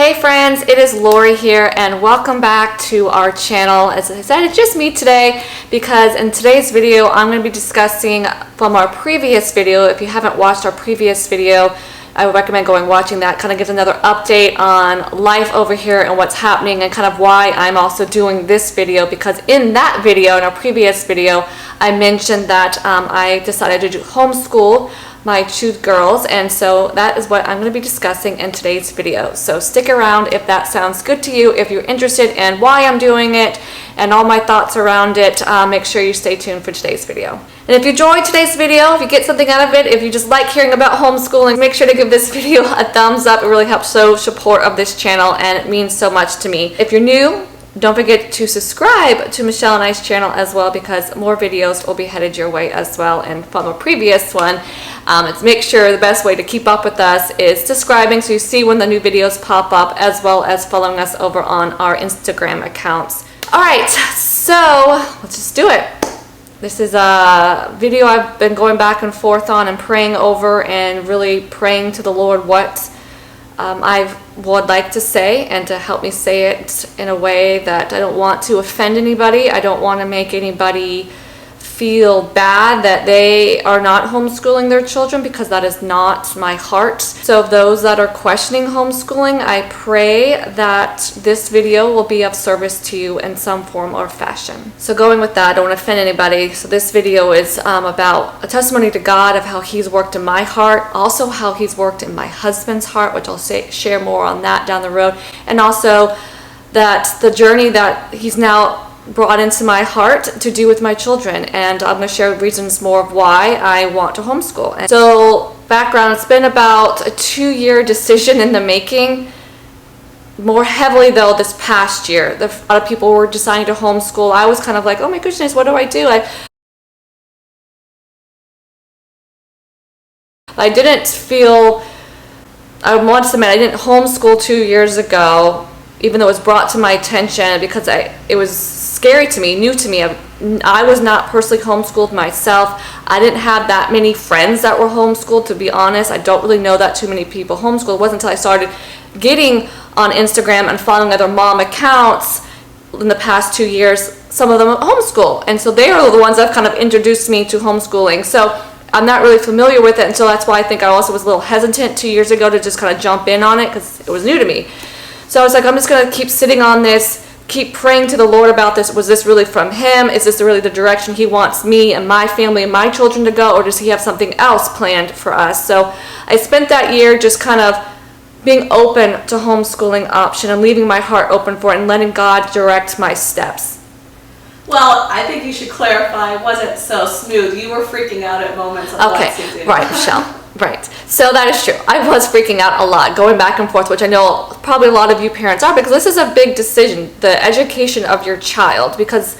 Hey friends, it is Lori here and welcome back to our channel. As I said, it's just me today because in today's video I'm going to be discussing from our previous video. If you haven't watched our previous video, I would recommend going watching that. Kind of gives another update on life over here and what's happening and kind of why I'm also doing this video, because in that video, in our previous video, I mentioned that I decided to do homeschool my two girls, and so that is what I'm going to be discussing in today's video. So stick around if that sounds good to you. If you're interested in why I'm doing it and all my thoughts around it, make sure you stay tuned for today's video. And if you enjoyed today's video, if you get something out of it, if you just like hearing about homeschooling, make sure to give this video a thumbs up. It really helps show support of this channel and it means so much to me. If you're new, don't forget to subscribe to Michelle and I's channel as well, because more videos will be headed your way as well. And from a previous one, it's make sure the best way to keep up with us is subscribing so you see when the new videos pop up, as well as following us over on our Instagram accounts. Alright, so let's just do it. This is a video I've been going back and forth on and praying over and really praying to the Lord what I would like to say, and to help me say it in a way that I don't want to offend anybody. I don't want to make anybody feel bad that they are not homeschooling their children, because that is not my heart. So those that are questioning homeschooling, I pray that this video will be of service to you in some form or fashion. So going with that, I don't want to offend anybody. So this video is about a testimony to God of how He's worked in my heart, also how He's worked in my husband's heart, which I'll share more on that down the road, and also that the journey that He's now brought into my heart to do with my children, and I'm going to share reasons more of why I want to homeschool. And so background, it's been about a 2-year decision in the making, more heavily though this past year. A lot of people were deciding to homeschool. I was kind of like, oh my goodness, what do I do? I didn't feel, I want to admit, I didn't homeschool 2 years ago, even though it was brought to my attention, because it was scary to me, new to me. I was not personally homeschooled myself. I didn't have that many friends that were homeschooled, to be honest. I don't really know that too many people homeschooled. It wasn't until I started getting on Instagram and following other mom accounts in the past 2 years, some of them homeschool. And so they are the ones that kind of introduced me to homeschooling. So I'm not really familiar with it, and so that's why I think I also was a little hesitant 2 years ago to just kind of jump in on it, because it was new to me. So I was like, I'm just going to keep sitting on this, keep praying to the Lord about this. Was this really from Him? Is this really the direction He wants me and my family and my children to go, or does He have something else planned for us? So I spent that year just kind of being open to homeschooling option and leaving my heart open for it and letting God direct my steps. Well, I think you should clarify, it wasn't so smooth. You were freaking out at moments. Okay, right, Michelle. Right. So that is true. I was freaking out a lot, going back and forth, which I know probably a lot of you parents are, because this is a big decision, the education of your child, because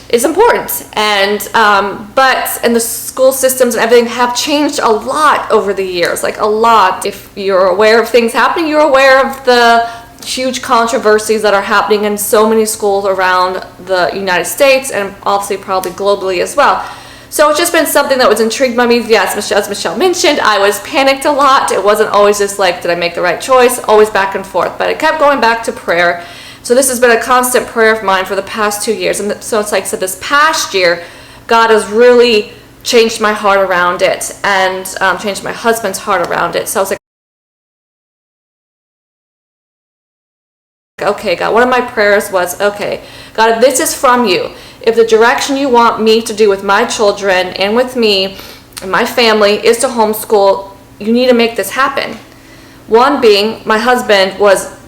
it's important. And the school systems and everything have changed a lot over the years, like a lot. If you're aware of things happening, you're aware of the huge controversies that are happening in so many schools around the United States, and obviously probably globally as well. So it's just been something that was intrigued by me. Yes, as Michelle mentioned, I was panicked a lot. It wasn't always just like, did I make the right choice? Always back and forth. But I kept going back to prayer. So this has been a constant prayer of mine for the past 2 years. And so it's like I said, this past year, God has really changed my heart around it, and changed my husband's heart around it. So I was like, okay, God, one of my prayers was, okay, God, if this is from you, if the direction you want me to do with my children and with me and my family is to homeschool, you need to make this happen. One being, my husband was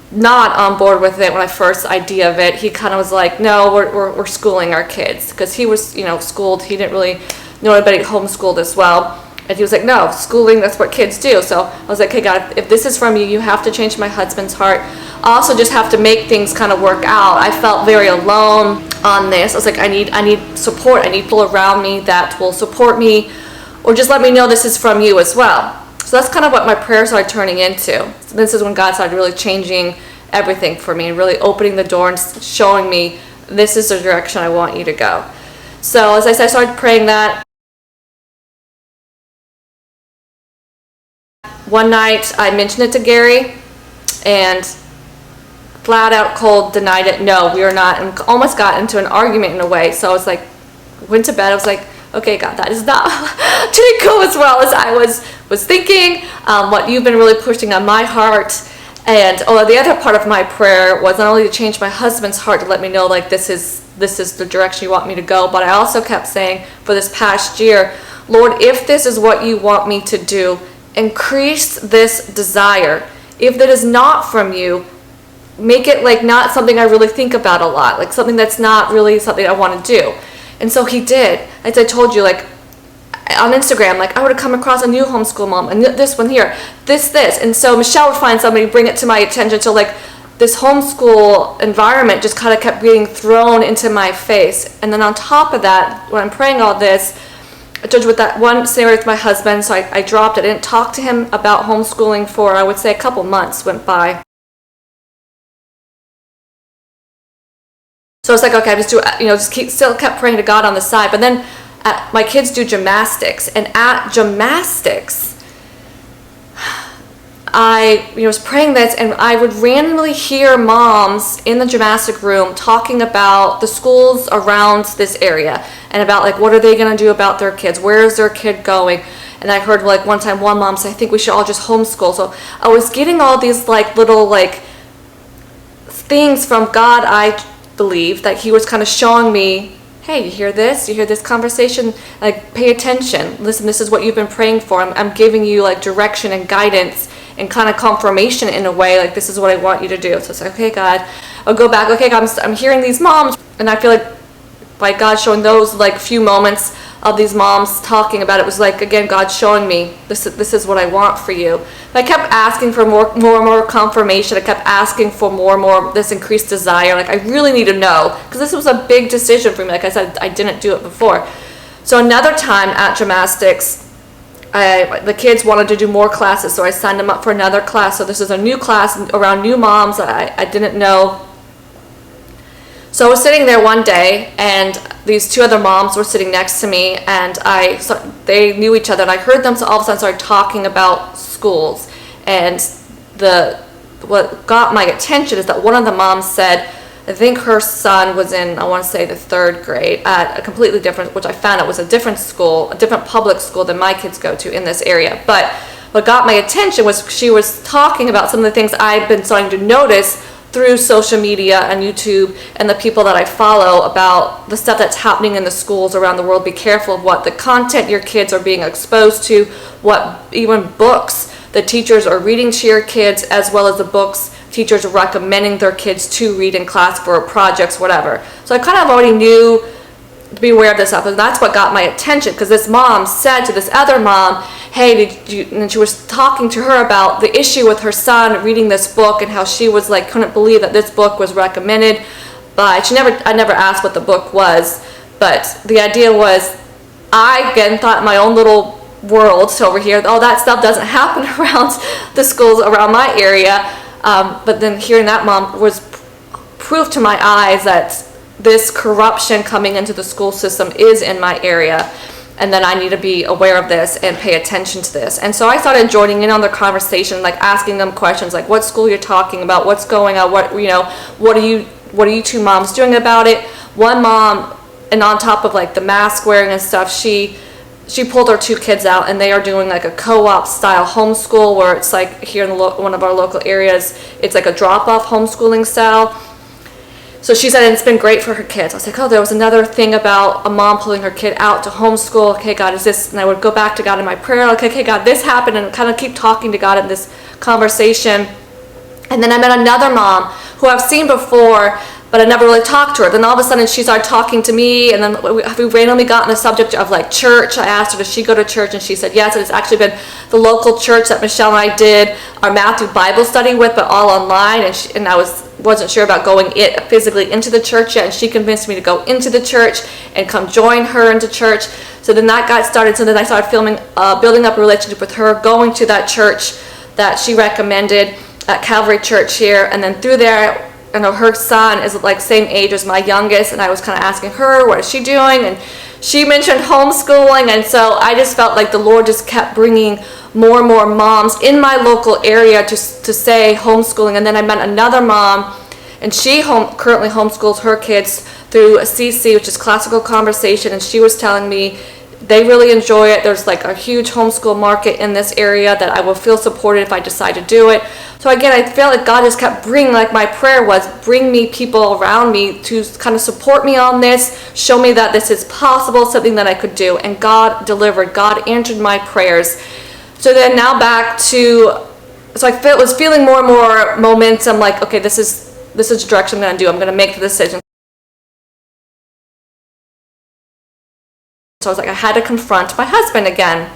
not on board with it when I first idea of it. He kind of was like, no, we're schooling our kids, because he was, schooled. He didn't really know anybody homeschooled as well. And he was like, no, schooling, that's what kids do. So I was like, okay, God, if this is from you, you have to change my husband's heart. I also just have to make things kind of work out. I felt very alone on this. I was like, I need support. I need people around me that will support me, or just let me know this is from you as well. So that's kind of what my prayers started turning into. So this is when God started really changing everything for me and really opening the door and showing me, this is the direction I want you to go. So as I said, I started praying that. One night I mentioned it to Gary, and flat out cold denied it. No, we are not, and almost got into an argument in a way. So I was like, went to bed. I was like, okay, God, that is not didn't go as well as I was thinking. What you've been really pushing on my heart. And the other part of my prayer was not only to change my husband's heart to let me know like this is the direction you want me to go, but I also kept saying for this past year, Lord, if this is what you want me to do, increase this desire. If that is not from you, make it like not something I really think about a lot, like something that's not really something I want to do. And so he did. As I told you, like on Instagram, like I would have come across a new homeschool mom and this one here, this. And so Michelle would find somebody, bring it to my attention. So like this homeschool environment just kind of kept being thrown into my face. And then on top of that, when I'm praying all this, I told you with that one scenario with my husband, so I dropped it. I didn't talk to him about homeschooling for, I would say, a couple months went by. So it's like, okay, I just still kept praying to God on the side. But then my kids do gymnastics, and at gymnastics, I was praying this, and I would randomly hear moms in the gymnastic room talking about the schools around this area and about like what are they going to do about their kids, where is their kid going. And I heard like one time one mom say, I think we should all just homeschool. So I was getting all these like little like things from God. I believe that he was kind of showing me, hey, you hear this conversation, like pay attention, listen, this is what you've been praying for. I'm giving you like direction and guidance and kind of confirmation in a way, like this is what I want you to do. So it's like, okay, God, I'll go back, okay, God, I'm hearing these moms, and I feel like by God showing those like few moments of these moms talking about it was like, again, God showing me this is what I want for you. But I kept asking for more and more confirmation. I kept asking for more and more this increased desire. Like I really need to know, because this was a big decision for me. Like I said, I didn't do it before. So another time at gymnastics, the kids wanted to do more classes, so I signed them up for another class. So this is a new class around new moms that I didn't know. So I was sitting there one day, and these two other moms were sitting next to me, and they knew each other, and I heard them all of a sudden start talking about schools. And what got my attention is that one of the moms said, I think her son was in, I want to say the 3rd grade at a completely different, which I found out was a different school, a different public school than my kids go to in this area. But what got my attention was she was talking about some of the things I've been starting to notice through social media and YouTube and the people that I follow about the stuff that's happening in the schools around the world. Be careful of what the content your kids are being exposed to, what even books the teachers are reading to your kids, as well as the books teachers are recommending their kids to read in class for projects, whatever. So I kind of already knew to be aware of this stuff, and that's what got my attention, because this mom said to this other mom, hey, and she was talking to her about the issue with her son reading this book and how she was like, couldn't believe that this book was recommended. But I never asked what the book was, but the idea was, I again thought in my own little world over here, oh, that stuff doesn't happen around the schools around my area. But then hearing that mom was proof to my eyes that this corruption coming into the school system is in my area, and then I need to be aware of this and pay attention to this. And so I started joining in on their conversation, like asking them questions like, what school you're talking about, what's going on, what are you two moms doing about it? One mom, and on top of like the mask wearing and stuff, she pulled her 2 kids out, and they are doing like a co-op style homeschool, where it's like here in one of our local areas, it's like a drop-off homeschooling style. So she said it's been great for her kids. I was like, oh, there was another thing about a mom pulling her kid out to homeschool. Okay, God, is this? And I would go back to God in my prayer, like, okay, God, this happened, and kind of keep talking to God in this conversation. And then I met another mom who I've seen before, but I never really talked to her. Then all of a sudden she started talking to me, and then we randomly got on the subject of like church. I asked her, does she go to church? And she said yes, and it's actually been the local church that Michelle and I did our Matthew Bible study with, but all online, and I wasn't sure about going physically into the church yet, and she convinced me to go into the church and come join her into church. So then that got started. So then I started building up a relationship with her, going to that church that she recommended at Calvary Church here, and then through there, her son is like same age as my youngest, and I was kind of asking her, what is she doing? And she mentioned homeschooling, and so I just felt like the Lord just kept bringing more and more moms in my local area to say homeschooling. And then I met another mom, and she currently homeschools her kids through a CC, which is Classical Conversation, and she was telling me they really enjoy it. There's like a huge homeschool market in this area that I will feel supported if I decide to do it. So again, I feel like God just kept bringing, like my prayer was, bring me people around me to kind of support me on this, show me that this is possible, something that I could do. And God delivered. God answered my prayers. So then now back to, so I was feeling more and more momentum, like, okay, this is the direction I'm going to do. I'm going to make the decision. So I was like, I had to confront my husband again.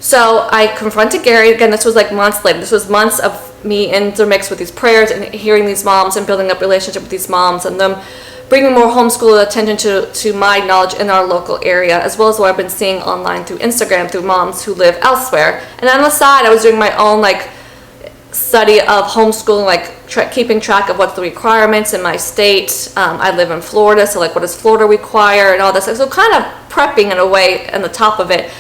So I confronted Gary again. This was like months later. This was months of me in the mix with these prayers and hearing these moms and building up relationship with these moms and them bringing more homeschool attention to my knowledge in our local area, as well as what I've been seeing online through Instagram through moms who live elsewhere. And on the side, I was doing my own like study of homeschooling, like keeping track of what's the requirements in my state. I live in Florida, so like what does Florida require and all this. So kind of prepping in a way on the top of it.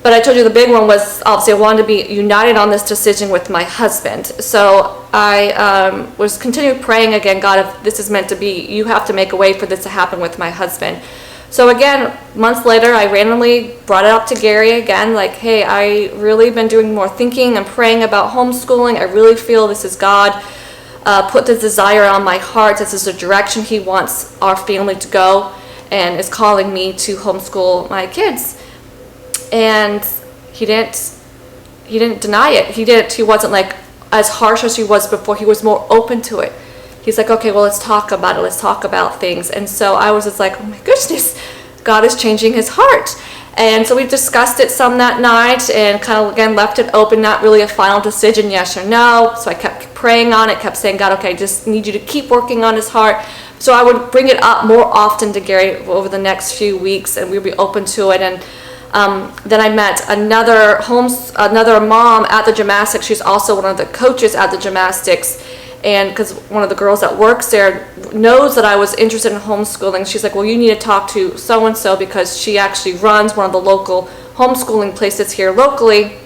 But I told you the big one was obviously I wanted to be united on this decision with my husband. So I was continuing praying again, God, if this is meant to be, you have to make a way for this to happen with my husband. So again, months later, I randomly brought it up to Gary again, like, hey, I really been doing more thinking and praying about homeschooling. I really feel this is God put this desire on my heart. This is the direction he wants our family to go and is calling me to homeschool my kids. And he didn't deny it. He wasn't like as harsh as he was before. He was more open to it. He's like, okay, well, let's talk about it. Let's talk about things. And so I was just like, oh my goodness, God is changing his heart. And so we discussed it some that night and kind of, again, left it open, not really a final decision, yes or no. So I kept praying on it, kept saying, God, okay, I just need you to keep working on his heart. So I would bring it up more often to Gary over the next few weeks, and we'd be open to it. And then I met another mom at the gymnastics. She's also one of the coaches at the gymnastics. And because one of the girls that works there knows that I was interested in homeschooling, she's like, well, you need to talk to so-and-so because she actually runs one of the local homeschooling places here locally.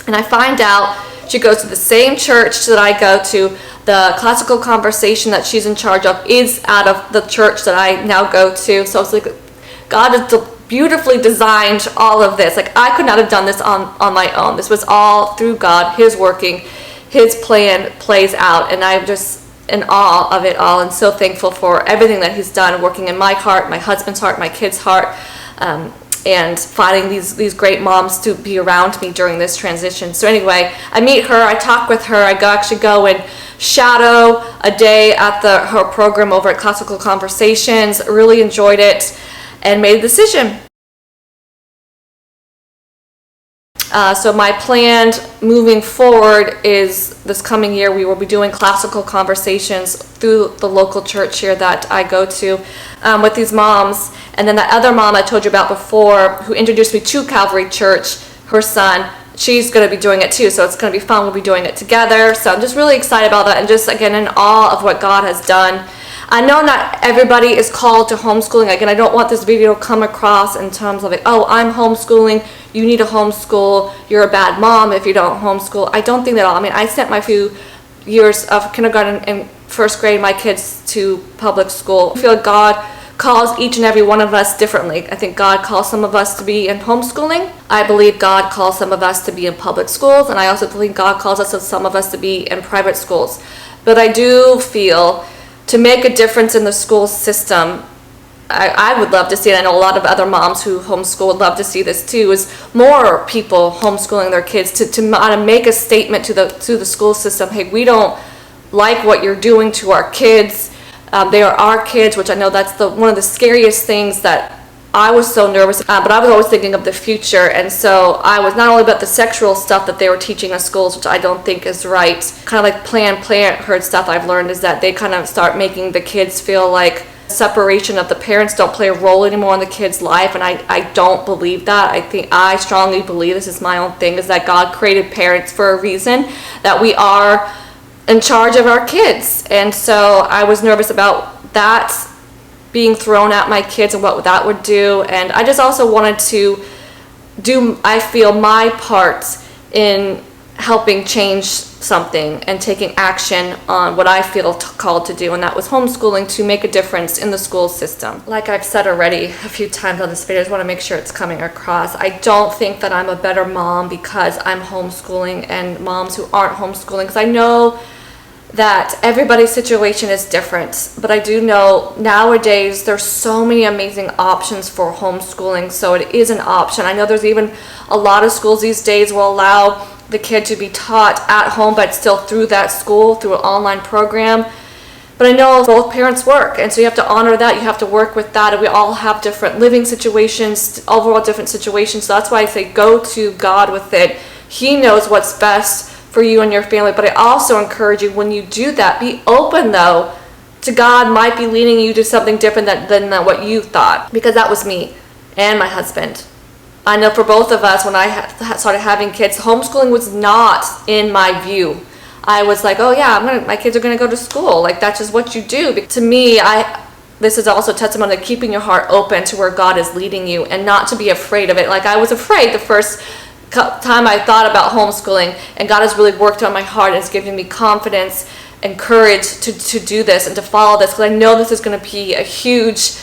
And I find out she goes to the same church that I go to. The Classical Conversation that she's in charge of is out of the church that I now go to. So it's like God has beautifully designed all of this. Like I could not have done this on my own. This was all through God, his working. His plan plays out, and I'm just in awe of it all and so thankful for everything that he's done working in my heart, my husband's heart, my kids' heart, and finding these great moms to be around me during this transition. So anyway, I meet her, I talk with her, I actually go and shadow a day at her program over at Classical Conversations, really enjoyed it, and made a decision. So my plan moving forward is this coming year we will be doing Classical Conversations through the local church here that I go to with these moms. And then that other mom I told you about before who introduced me to Calvary Church, her son, she's going to be doing it too. So it's going to be fun. We'll be doing it together. So I'm just really excited about that and just again in awe of what God has done. I know not everybody is called to homeschooling. Again, I don't want this video to come across in terms of like, oh, I'm homeschooling, you need to homeschool, you're a bad mom if you don't homeschool. I don't think that at all. I mean, I sent my few years of kindergarten and first grade, my kids to public school. I feel like God calls each and every one of us differently. I think God calls some of us to be in homeschooling. I believe God calls some of us to be in public schools, and I also believe God calls some of us to be in private schools. But I do feel to make a difference in the school system, I would love to see it. I know a lot of other moms who homeschool would love to see this too, is more people homeschooling their kids to make a statement to the school system. Hey, we don't like what you're doing to our kids. They are our kids, which I know that's one of the scariest things that I was so nervous about, but I was always thinking of the future. And so I was not only about the sexual stuff that they were teaching in schools, which I don't think is right. Kind of like Planned Parenthood stuff I've learned is that they kind of start making the kids feel like separation of the parents don't play a role anymore in the kid's life. And I don't believe that. I strongly believe, this is my own thing, is that God created parents for a reason, that we are in charge of our kids. And so I was nervous about that being thrown at my kids and what that would do. And I just also wanted to do, I feel, my part in helping change something and taking action on what I feel called to do, and that was homeschooling, to make a difference in the school system. Like I've said already a few times on this video, I just want to make sure it's coming across. I don't think that I'm a better mom because I'm homeschooling and moms who aren't homeschooling, because I know that everybody's situation is different, but I do know nowadays there's so many amazing options for homeschooling, so it is an option. I know there's even a lot of schools these days will allow the kid to be taught at home but still through that school, through an online program. But I know both parents work, and so you have to honor that, you have to work with that, and we all have different living situations, overall different situations. So that's why I say go to God with it. He knows what's best for you and your family. But I also encourage you, when you do that, be open though to God might be leading you to something different than what you thought, because that was me and my husband. I know for both of us, when I started having kids, homeschooling was not in my view. I was like, oh yeah, my kids are gonna go to school. Like, that's just what you do. To me, this is also testimony to keeping your heart open to where God is leading you, and not to be afraid of it. Like, I was afraid the first time I thought about homeschooling, and God has really worked on my heart and has given me confidence and courage to do this and to follow this, because I know this is going to be a huge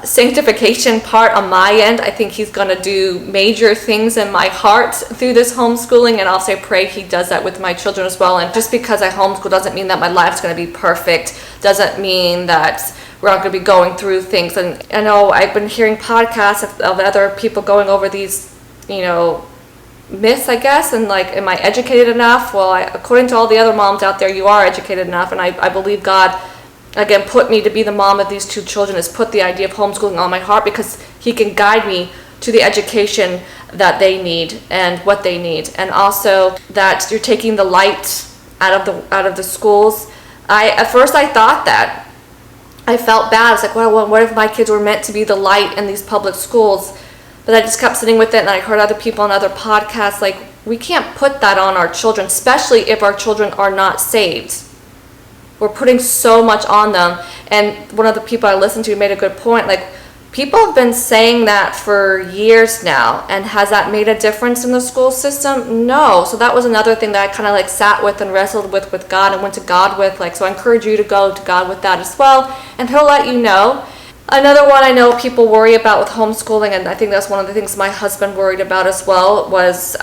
sanctification part on my end. I think He's going to do major things in my heart through this homeschooling, and also I pray He does that with my children as well. And just because I homeschool doesn't mean that my life's going to be perfect, doesn't mean that we're not going to be going through things. And I know I've been hearing podcasts of other people going over these, myths, I guess, and like, am I educated enough? Well, according to all the other moms out there, you are educated enough, and I believe God, again, put me to be the mom of these two children, has put the idea of homeschooling on my heart, because He can guide me to the education that they need and what they need, and also that you're taking the light out of the schools. At first I thought that. I felt bad. I was like, well, what if my kids were meant to be the light in these public schools? But I just kept sitting with it, and I heard other people on other podcasts, like, we can't put that on our children, especially if our children are not saved. We're putting so much on them. And one of the people I listened to made a good point, like, people have been saying that for years now, and has that made a difference in the school system? No. So that was another thing that I kind of like sat with and wrestled with God and went to God with. Like, so I encourage you to go to God with that as well, and He'll let you know. Another one I know people worry about with homeschooling, and I think that's one of the things my husband worried about as well, was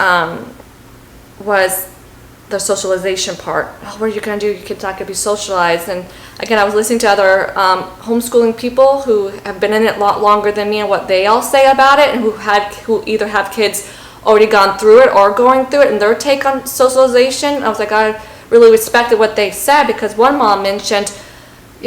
the socialization part. Oh, what are you going to do? Your kid's not going to be socialized. And again, I was listening to other homeschooling people who have been in it a lot longer than me, and what they all say about it, and who either have kids already gone through it or going through it, and their take on socialization. I was like, I really respected what they said, because one mom mentioned,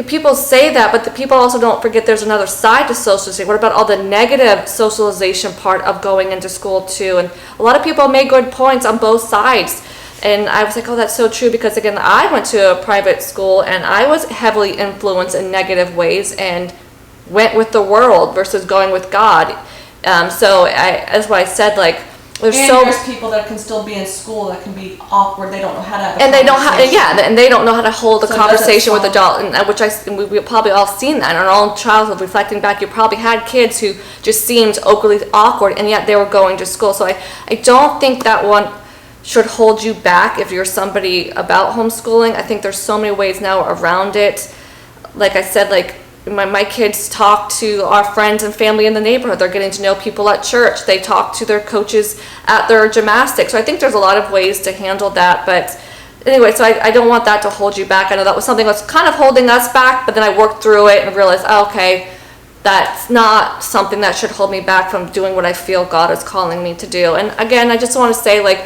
people say that, but the people also don't forget there's another side to socialization. What about all the negative socialization part of going into school too? And a lot of people made good points on both sides. And I was like, oh, that's so true, because again, I went to a private school and I was heavily influenced in negative ways and went with the world versus going with God. So that's why I said, like, there's people that can still be in school that can be awkward. They don't know how to have a and they don't know how to hold a conversation with adult, and we've probably all seen that in our own childhood. Reflecting back, you probably had kids who just seemed overly awkward, and yet they were going to school. So I don't think that one should hold you back if you're somebody about homeschooling. I think there's so many ways now around it. Like I said, like, my kids talk to our friends and family in the neighborhood. They're getting to know people at church. They talk to their coaches at their gymnastics. So I think there's a lot of ways to handle that. But anyway, so I don't want that to hold you back. I know that was something that's kind of holding us back, but then I worked through it and realized, oh, okay, that's not something that should hold me back from doing what I feel God is calling me to do. And again, I just want to say, like,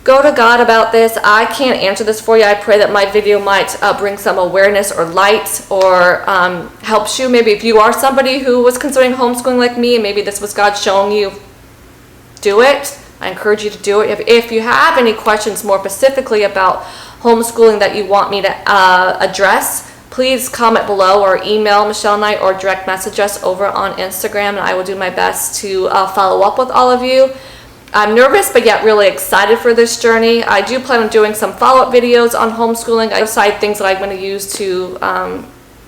go to God about this. I can't answer this for you. I pray that my video might bring some awareness or light, or helps you. Maybe if you are somebody who was considering homeschooling like me, and maybe this was God showing you, do it. I encourage you to do it. If you have any questions more specifically about homeschooling that you want me to address, please comment below or email Michelle and I, or direct message us over on Instagram, and I will do my best to follow up with all of you. I'm nervous, but yet really excited for this journey. I do plan on doing some follow-up videos on homeschooling. I decide things that I'm going to use to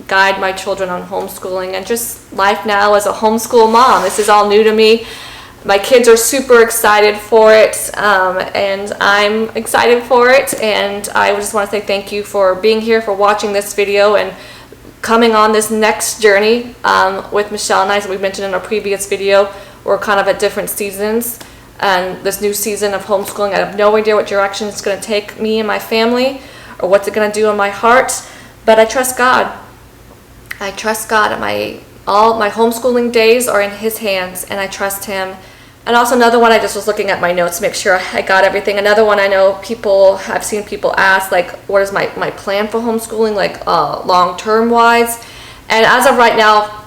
guide my children on homeschooling and just life now as a homeschool mom. This is all new to me. My kids are super excited for it, and I'm excited for it, and I just want to say thank you for being here, for watching this video, and coming on this next journey with Michelle and I. As we mentioned in our previous video, we're kind of at different seasons, and this new season of homeschooling, I have no idea what direction it's going to take me and my family, or what's it going to do in my heart, but I trust God. I trust God. All my homeschooling days are in His hands, and I trust Him. And also another one, I just was looking at my notes to make sure I got everything. Another one, I know I've seen people ask, like, what is my plan for homeschooling, like long-term wise? And as of right now,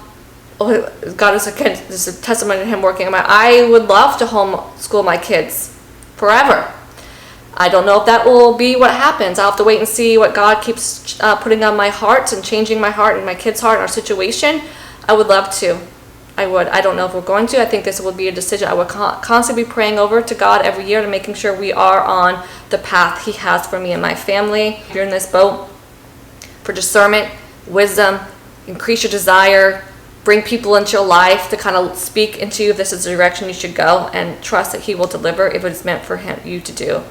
God is a testament to Him working on I would love to homeschool my kids forever. I don't know if that will be what happens. I'll have to wait and see what God keeps putting on my heart and changing my heart and my kids' heart and our situation. I would love to. I would. I don't know if we're going to. I think this would be a decision I would constantly be praying over to God every year to making sure we are on the path He has for me and my family. If you're in this boat, for discernment, wisdom, increase your desire, bring people into your life to kind of speak into if this is the direction you should go, and trust that He will deliver if it's meant for you to do.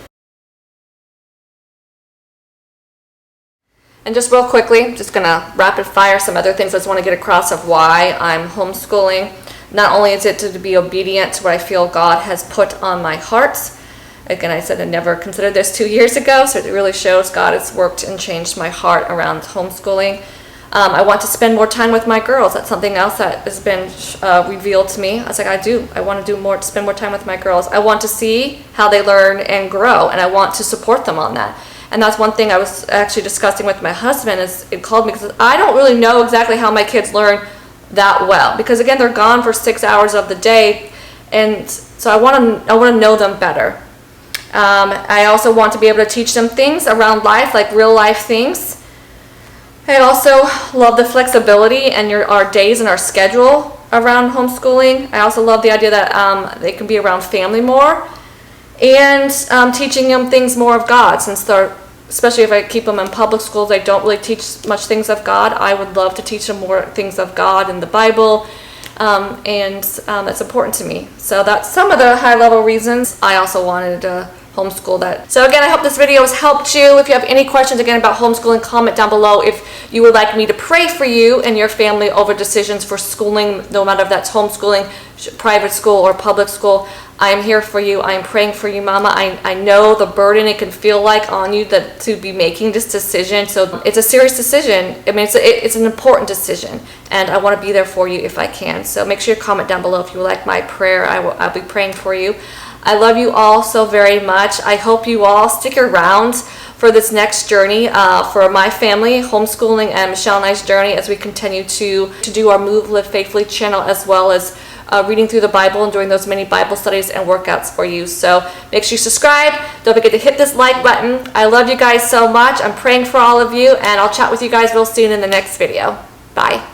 And just real quickly, just going to rapid fire some other things I just want to get across of why I'm homeschooling. Not only is it to be obedient to what I feel God has put on my heart. Again, I said I never considered this 2 years ago, so it really shows God has worked and changed my heart around homeschooling. I want to spend more time with my girls. That's something else that has been revealed to me. I was like, I want to spend more time with my girls. I want to see how they learn and grow, and I want to support them on that. And that's one thing I was actually discussing with my husband. Is it called me because I don't really know exactly how my kids learn that well, because again, they're gone for 6 hours of the day, and so I want to know them better. I also want to be able to teach them things around life, like real life things. I also love the flexibility and our days and our schedule around homeschooling. I also love the idea that they can be around family more, and teaching them things more of God, since especially if I keep them in public schools, they don't really teach much things of God. I would love to teach them more things of God in the Bible, and that's important to me. So that's some of the high-level reasons I also wanted to homeschool that. So again, I hope this video has helped you. If you have any questions again about homeschooling, comment down below. If you would like me to pray for you and your family over decisions for schooling, no matter if that's homeschooling, private school, or public school, I am here for you. I am praying for you, Mama. I know the burden it can feel like on you to be making this decision. So it's a serious decision. I mean, it's an important decision, and I want to be there for you if I can. So make sure you comment down below if you would like my prayer. I'll be praying for you. I love you all so very much. I hope you all stick around for this next journey for my family, homeschooling, and Michelle and I's journey as we continue to do our Move, Live Faithfully channel, as well as reading through the Bible and doing those mini Bible studies and workouts for you. So make sure you subscribe. Don't forget to hit this like button. I love you guys so much. I'm praying for all of you, and I'll chat with you guys real soon in the next video. Bye.